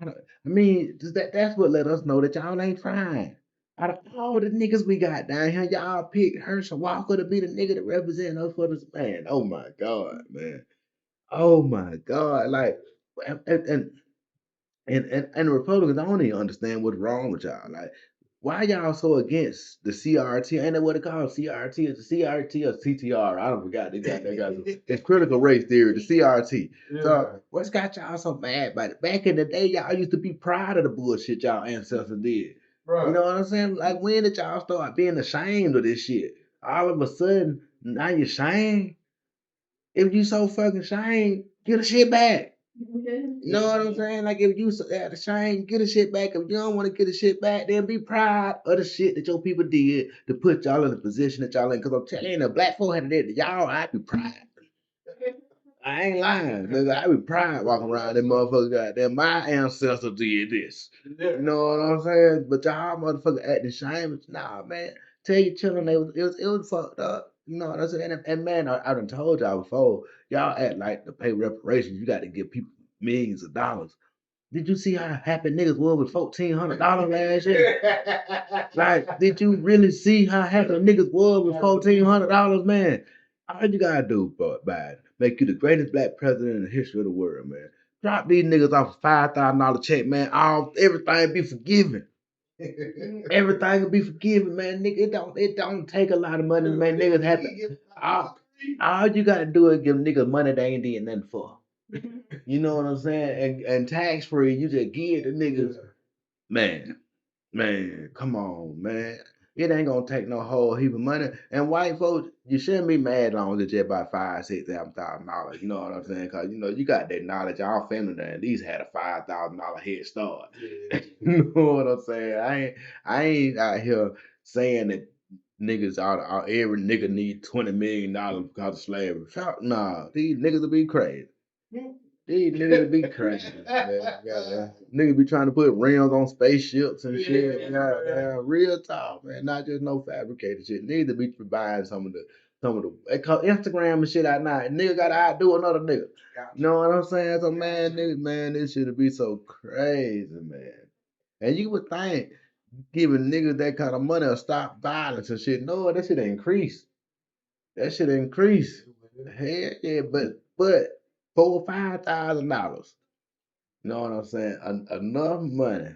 I mean, that's what let us know that y'all ain't trying. Out of all the niggas we got down here, y'all picked Herschel Walker to be the nigga that represent us for this man. Oh my God, man. Oh my God. Like, and and and the Republicans, I don't even understand what's wrong with y'all. Like, why y'all so against the CRT? Ain't that what it called? CRT is the CRT or CTR? I don't forgot. It's critical race theory, the CRT. Yeah. So what's got y'all so mad about it? Back in the day, y'all used to be proud of the bullshit y'all ancestors did. Right. You know what I'm saying? Like, when did y'all start being ashamed of this shit? All of a sudden, now you're ashamed? If you so fucking ashamed, get the shit back. You know what I'm saying? Like, if you at the shame, get the shit back. If you don't want to get the shit back, then be proud of the shit that your people did to put y'all in the position that y'all in. Because I'm telling you, the black folk had it, y'all, I'd be proud. I ain't lying, nigga. I be proud walking around that motherfucker. Goddamn, my ancestors did this. You know what I'm saying? But y'all motherfucker acting shame. Nah, man. Tell your children it was fucked up. You know what I'm saying? And man, I done told y'all before. Y'all act like to pay reparations, you got to give people millions of dollars. Did you see how happy niggas were with $1,400 last year? Like, did you really see how happy niggas were with $1,400, man? All you gotta do, Biden, make you the greatest black president in the history of the world, man. Drop these niggas off a $5,000 check, man. Everything be forgiven. Everything will be forgiven, man. Nigga, it don't take a lot of money to make niggas happy. All you gotta do is give niggas money they ain't did nothing for. You know what I'm saying? And tax free, you just give the niggas. Man, man, come on, man. It ain't gonna take no whole heap of money. And white folks, you shouldn't be mad long as it's just about $5,000, $6,000. You know what I'm saying? Cause you know you got that knowledge. Our family done at least had a $5,000 head start. Yeah. You know what I'm saying? I ain't out here saying that niggas every nigga need $20 million because of slavery. Nah, these niggas will be crazy. These niggas be crazy, man. Goddamn. Niggas be trying to put rims on spaceships and shit. Goddamn, real talk, man. Not just no fabricated shit. Niggas to be providing some of the they call Instagram and shit out now. Nigga gotta outdo another nigga. You know what I'm saying? So man, niggas, man, this shit be so crazy, man. And you would think giving niggas that kind of money will stop violence and shit. No, that shit increase. That shit increase. Hell yeah, but $4,000 or $5,000. You know what I'm saying? Enough money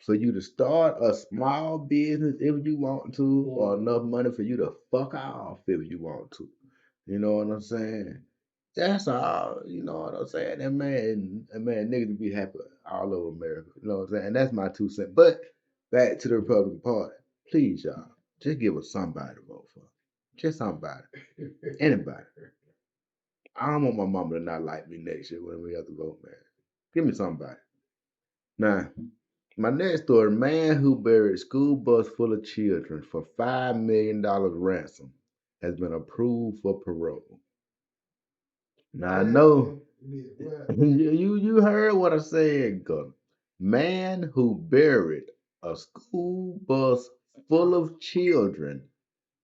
for you to start a small business if you want to, or enough money for you to fuck off if you want to. You know what I'm saying? That's all. You know what I'm saying? That man, niggas be happy all over America. You know what I'm saying? And that's my 2 cents. But back to the Republican Party. Please, y'all, just give us somebody to vote for. Just somebody. Anybody. I don't want my mama to not like me next year when we have to vote, man. Give me somebody. Now, my next story, man who buried school bus full of children for $5 million ransom has been approved for parole. Now I know you heard what I said, Gunner. Man who buried a school bus full of children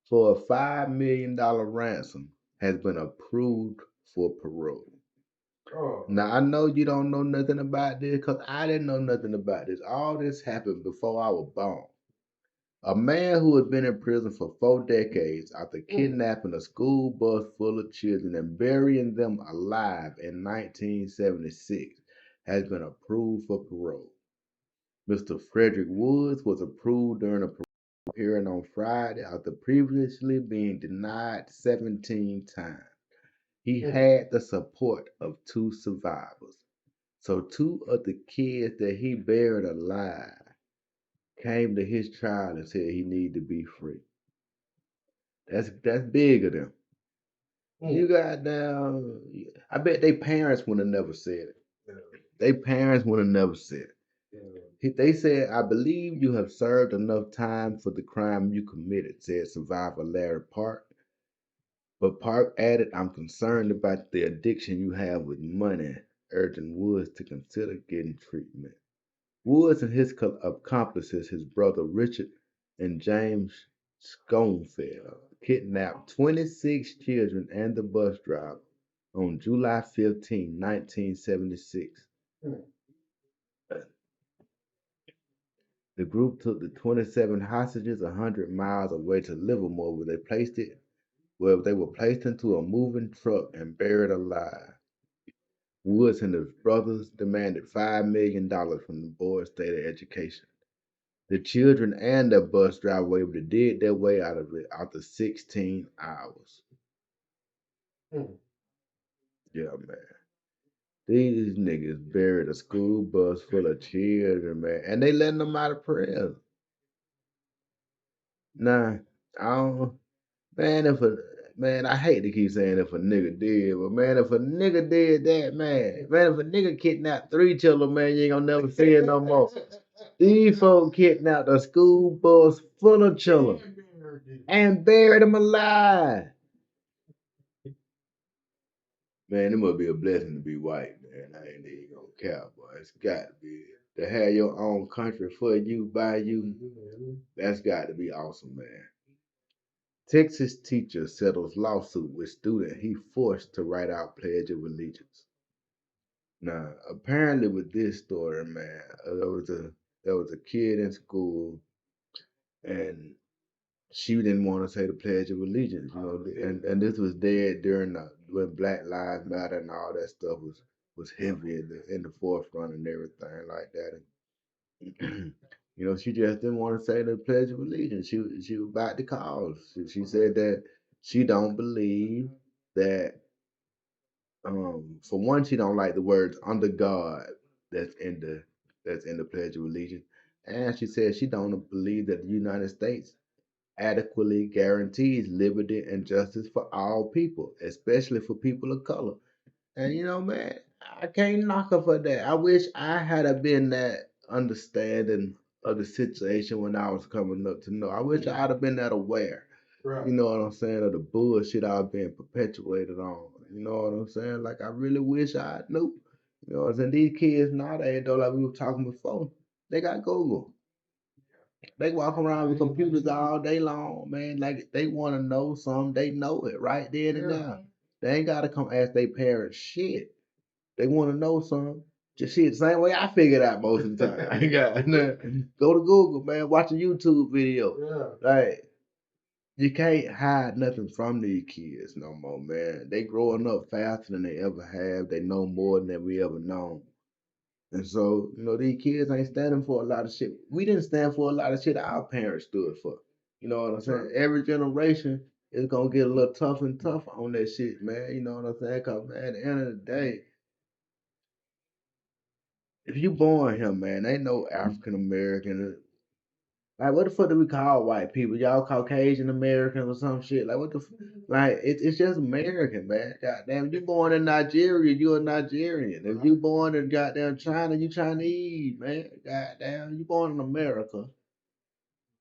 for a $5 million ransom has been approved for parole. Oh. Now I know you don't know nothing about this because I didn't know nothing about this. All this happened before I was born. A man who had been in prison for 4 decades after kidnapping a school bus full of children and burying them alive in 1976 has been approved for parole. Mr. Frederick Woods was approved during a parole hearing on Friday after previously being denied 17 times. He had the support of 2 survivors. So 2 of the kids that he buried alive came to his trial and said he needed to be free. That's big of them. You got down. I bet they parents would have never said it. They parents would have never said it. They said, "I believe you have served enough time for the crime you committed," said survivor Larry Park. But Park added, "I'm concerned about the addiction you have with money," urging Woods to consider getting treatment. Woods and his accomplices, his brother Richard and James Schoenfeld, kidnapped 26 children and the bus driver on July 15, 1976. The group took the 27 hostages 100 miles away to Livermore, where they were placed into a moving truck and buried alive. Woods and his brothers demanded $5 million from the board's state of education. The children and the bus driver were able to dig their way out of it after 16 hours. Yeah, man. These niggas buried a school bus full of children, man, and they letting them out of prison. Nah, I don't, man. Man, I hate to keep saying if a nigga did, but man, if a nigga did that, man, if a nigga kidnapped 3 children, man, you ain't gonna never see it no more. These folks kidnapped a school bus full of children and buried them alive. Man, it must be a blessing to be white, man. I ain't even gonna cap, boy. It's got to be. To have your own country for you, by you, that's got to be awesome, man. Texas teacher settles lawsuit with student he forced to write out Pledge of Allegiance. Now, apparently with this story, man, there was a kid in school and she didn't want to say the Pledge of Allegiance, and this was dead during when Black Lives Matter and all that stuff was heavy in the forefront and everything like that. And, she just didn't want to say the Pledge of Allegiance. She was about to call. She said that she don't believe that for one, she don't like the words under God that's in the Pledge of Allegiance, and she said she don't believe that the United States adequately guarantees liberty and justice for all people, especially for people of color. And man, I can't knock her for that. I wish I had a been that understanding of the situation when I was coming up to know. I wish I'd have been that aware. Right. You know what I'm saying? Of the bullshit I've been perpetuated on. You know what I'm saying? Like I really wish I knew. You know what I'm saying? These kids nowadays, though, like we were talking before, they got Google. They walk around with computers all day long, man. Like they want to know something, they know it right then and Yeah. there. They ain't gotta come ask their parents shit. They want to know something. Just shit, the same way I figure it out most of the time. I ain't got nothing. Go to Google, man. Watch a YouTube video. Yeah. Like you can't hide nothing from these kids no more, man. They growing up faster than they ever have. They know more than we ever known. And so, these kids ain't standing for a lot of shit. We didn't stand for a lot of shit our parents stood for. You know what I'm saying? Sure. Every generation is gonna get a little tough and tough on that shit, man. You know what I'm saying? Cause man, at the end of the day, if you born here, man, ain't no African American. Like, what the fuck do we call white people? Y'all Caucasian Americans or some shit? Like, what the like? It's just American, man. Goddamn, you born in Nigeria, you a Nigerian. If you born in goddamn China, you Chinese, man. Goddamn, you born in America.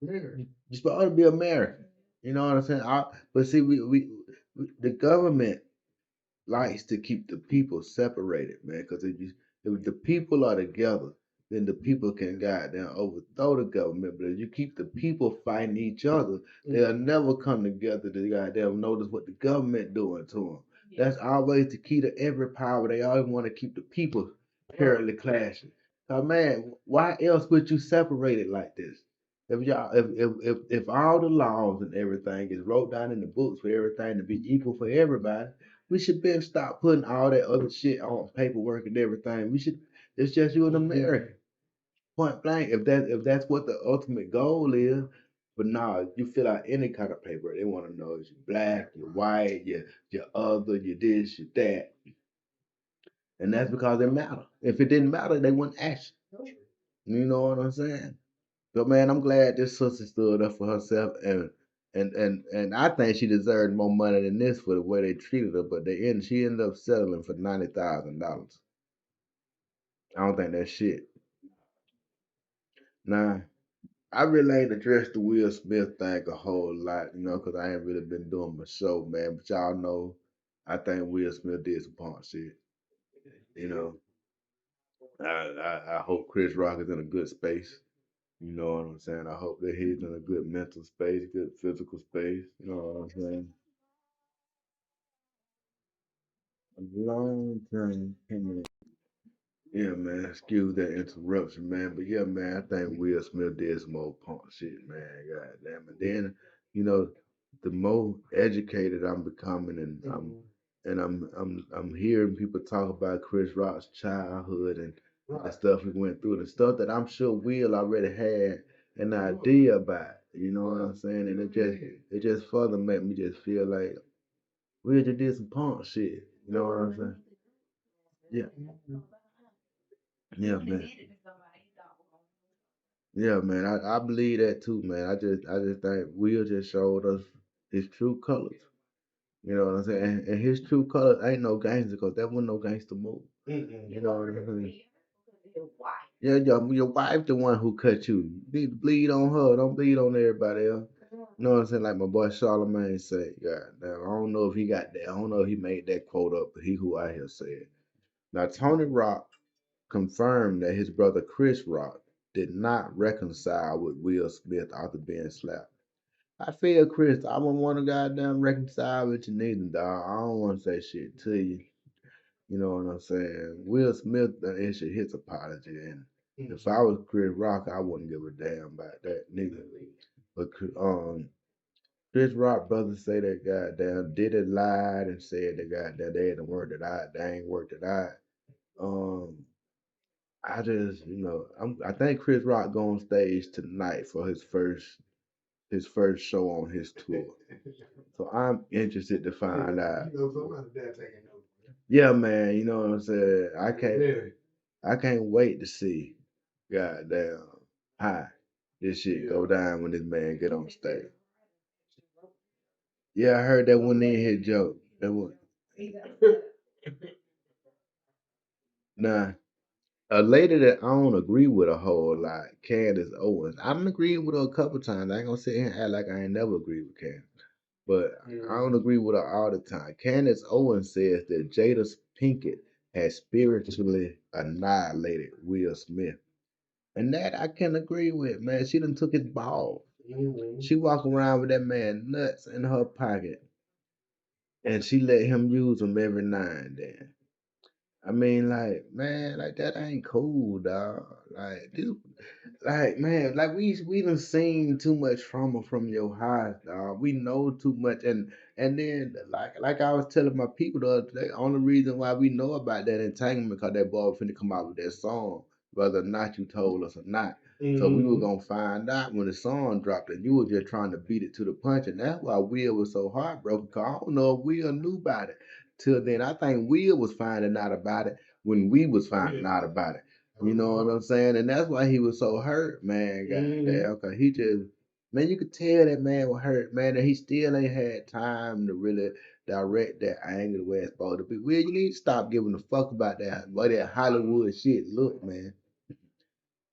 Yeah. You supposed to be American. You know what I'm saying? But see, the government likes to keep the people separated, man. Because if the people are together, then the people can goddamn overthrow the government. But if you keep the people fighting each other, they'll never come together to goddamn notice what the government doing to them. That's always the key to every power. They always want to keep the people currently clashing. So man, why else would you separate it like this? If all the laws and everything is wrote down in the books for everything to be equal for everybody, we should then stop putting all that other shit on paperwork and everything. We should. It's just you an American. Point blank. If that's what the ultimate goal is, but nah, you fill out any kind of paper, they want to know if you're black, you're white, you're other, you're this, you're that, and that's because it matter. If it didn't matter, they wouldn't ask you. You know what I'm saying? But man, I'm glad this sister stood up for herself, and I think she deserved more money than this for the way they treated her. But she ended up settling for $90,000. I don't think that's shit. Nah, I really ain't addressed the Will Smith thing a whole lot, because I ain't really been doing my show, man. But y'all know, I think Will Smith did some punk shit. You know, I hope Chris Rock is in a good space. You know what I'm saying? I hope that he's in a good mental space, good physical space. You know what I'm saying? A long time coming. Yeah, man. Excuse that interruption, man. But yeah, man, I think Will Smith did some old punk shit, man. God damn. And then, you know, the more educated I'm becoming, and I'm hearing people talk about Chris Rock's childhood and the Right. stuff he went through, the stuff that I'm sure Will already had an idea about. You know what I'm saying? And it just further made me just feel like Will just did some punk shit. You know what I'm saying? Yeah, yeah, man. Yeah, man, I believe that too, man. I just think Will just showed us his true colors. You know what I'm saying? And his true colors ain't no gangster, because that wasn't no gangster move. You know what I'm saying? Yeah, your wife the one who cut you. You need to bleed on her. Don't bleed on everybody else. You know what I'm saying? Like my boy Charlamagne said, God damn, I don't know if he got that. I don't know if he made that quote up, but he who I hear said. Now Tony Rock confirmed that his brother Chris Rock did not reconcile with Will Smith after being slapped. I feel Chris, I wouldn't want to goddamn reconcile with you neither, dog. I don't want to say shit to you. You know what I'm saying? Will Smith done issued his apology, and if I was Chris Rock, I wouldn't give a damn about that neither. But Chris Rock brothers say that goddamn did it lied and said that goddamn they hadn't worked it out. They ain't worked it out. Um, I just, I think Chris Rock go on stage tonight for his first his first show on his tour. So I'm interested to find out. You know, somebody there taking notes. Yeah, man, you know what I'm saying? Yeah. I can't wait to see goddamn how this shit go down when this man get on stage. Yeah, I heard that one in his joke. That one. Nah, a lady that I don't agree with a whole lot, Candace Owens. I done agreed with her a couple times. I ain't gonna sit here and act like I ain't never agreed with Candace. But I don't agree with her all the time. Candace Owens says that Jada Pinkett has spiritually annihilated Will Smith. And that I can agree with, man. She done took his ball. She walk around with that man nuts in her pocket. And she let him use them every now and then. I mean, like, man, like that ain't cool, dog. Like this, like man, like we done seen too much trauma from your highs, dog. We know too much, and then like I was telling my people the other day, only reason why we know about that entanglement because that boy finna come out with that song, whether or not you told us or not. So we were gonna find out when the song dropped, and you were just trying to beat it to the punch, and that's why Will was so heartbroken. Cause I don't know if Will knew about it till then. I think Will was finding out about it when we was finding out about it. You know what I'm saying? And that's why he was so hurt, man. Goddamn, cause he just, man, you could tell that man was hurt, man, and he still ain't had time to really direct that anger the way it's supposed to be. Will, you need to stop giving a fuck about that Hollywood shit. Look, man.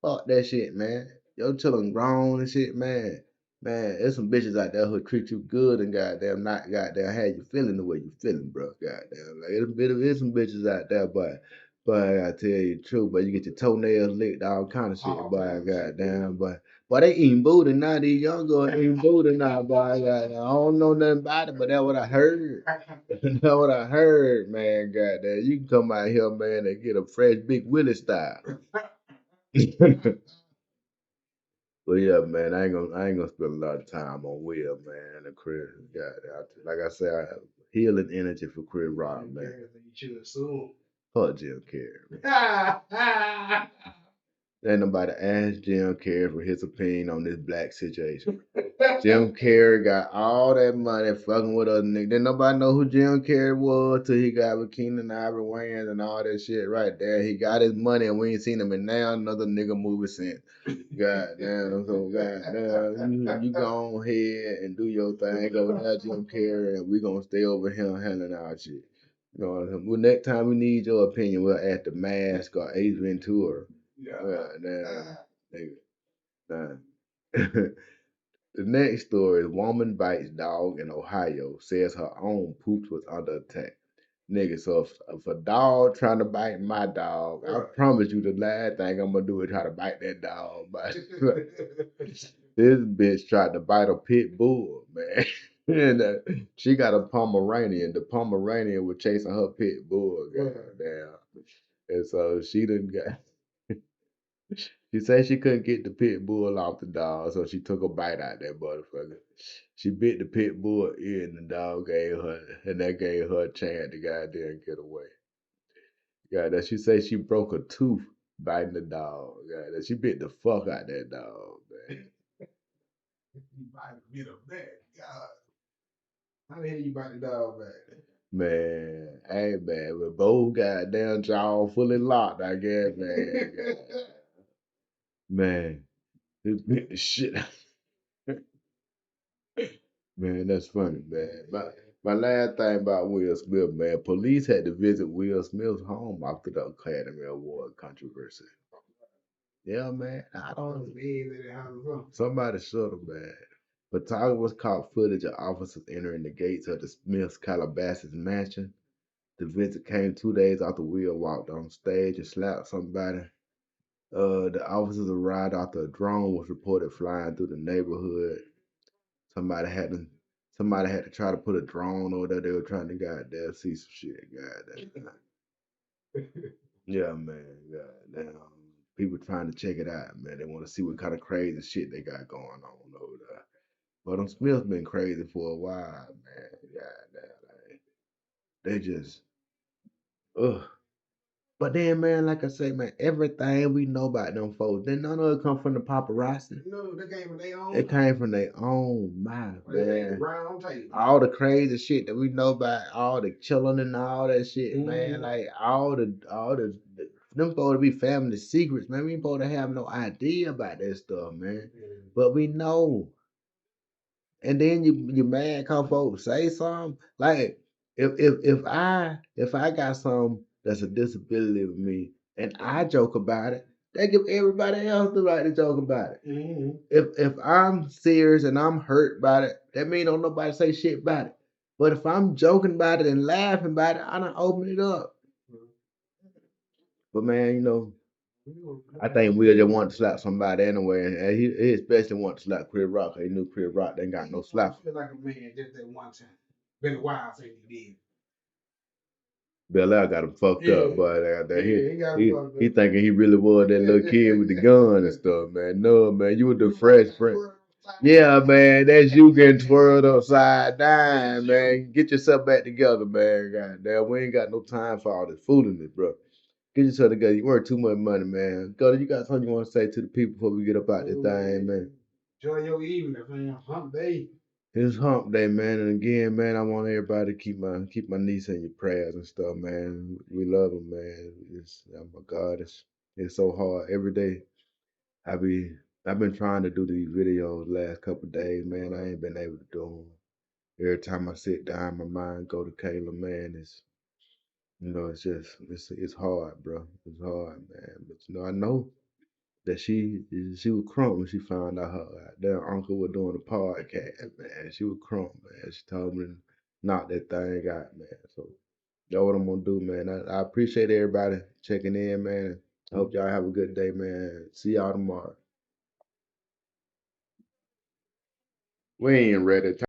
Fuck that shit, man. Your children grown and shit, man. Man, there's some bitches out there who treat you good and goddamn not goddamn have you feeling the way you feeling, bro. Goddamn. Like there's some bitches out there, but I gotta tell you the truth, but you get your toenails licked, all kind of shit, boy, goddamn, but they eating booty now, these young girls eating booty now, boy. Goddamn. I don't know nothing about it, but that's what I heard. That's what I heard, man, goddamn. You can come out here, man, and get a fresh big Willie style. But yeah, man, I ain't gonna spend a lot of time on Will, man, and Chris. God, like I said, healing energy for Chris Rock, man. You should assume. Fuck Jim Carrey. Ain't nobody asked Jim Carrey for his opinion on this black situation. Jim Carrey got all that money fucking with other niggas. Didn't nobody know who Jim Carrey was till he got with Keenan Ivory Wayans and all that shit right there. He got his money and we ain't seen him in now another nigga movie since. God damn, so God damn, you go on ahead and do your thing. Go have Jim Carrey and we gonna stay over here handling our shit. You know what I'm saying? Well, next time we need your opinion, we'll ask the Mask or Ace Ventura. God damn, nigga. Nah. The next story is woman bites dog in Ohio, says her own poops was under attack. Nigga, so if a dog trying to bite my dog, I promise you the last thing I'm gonna do is try to bite that dog. But this bitch tried to bite a pit bull, man. And she got a Pomeranian. The Pomeranian was chasing her pit bull, goddamn. And so she done got she said she couldn't get the pit bull off the dog, so she took a bite out that motherfucker. She bit the pit bull ear, and the dog gave her, and that gave her a chance to goddamn get away. Goddamn, she said she broke a tooth biting the dog. Goddamn, she bit the fuck out that dog, man. You might bit a back. God. How the hell you bite the dog back? Man, hey man, with both goddamn jaw fully locked, I guess, man. Man, it bit the shit out. Man, that's funny, man. My last thing about Will Smith, man, police had to visit Will Smith's home after the Academy Award controversy. Yeah, man. I don't. Somebody should have, man. Photographers caught footage of officers entering the gates of the Smiths Calabasas mansion. The visit came 2 days after Will walked on stage and slapped somebody. The officers arrived after a drone was reported flying through the neighborhood. Somebody had to somebody had to try to put a drone over there. They were trying to goddamn see some shit. Goddamn. Yeah, man. Goddamn. People trying to check it out, man. They want to see what kind of crazy shit they got going on over there. But them Smiths been crazy for a while, man. Goddamn. Like, they just ugh. But then, man, like I say, man, everything we know about them folks, then none of it come from the paparazzi. No, they came from their own. It came from their own mind, They made the man. round table. All the crazy shit that we know about, all the killing and all that shit, man. Mhm. Like all the them supposed to be family secrets, man. We ain't supposed to have no idea about that stuff, man. But we know. And then you mad come folks say something. Like if I got some that's a disability with me and I joke about it, they give everybody else the right to joke about it. Mhm. If I'm serious and I'm hurt by it, that mean don't nobody say shit about it. But if I'm joking about it and laughing about it, I don't open it up. But man, I think Will just wanted to slap somebody anyway, and he especially wanted to slap Chris Rock. 'Cause he knew Chris Rock ain't got no slap. I feel like a man just that one time. Been a while since he did. Bel Air got him fucked up, Yeah. but Yeah, he got him fucked he up. thinking he really was that little kid with the gun and stuff, man. No, man, you were the fresh friend. Yeah, man, that's you getting twirled upside down, man. Get yourself back together, man. Goddamn, we ain't got no time for all this foolishness, bro. Get yourself together. You worth too much money, man. Gutter, you got something you want to say to the people before we get up out this thing, man? Enjoy your evening, man. Hump day. It's hump day, man, and again, man, I want everybody to keep my niece in your prayers and stuff, man. We love her, man. Oh my God, it's so hard every day. I be I've been trying to do these videos last couple of days, man. I ain't been able to do them. Every time I sit down, my mind go to Kayla, man. It's just it's hard, bro. It's hard, man. But I know that she was crunk when she found out her their uncle was doing a podcast, man. She was crunk, man. She told me to knock that thing out, man. So that's what I'm gonna do, man. I appreciate everybody checking in, man. I hope y'all have a good day, man. See y'all tomorrow. We ain't ready.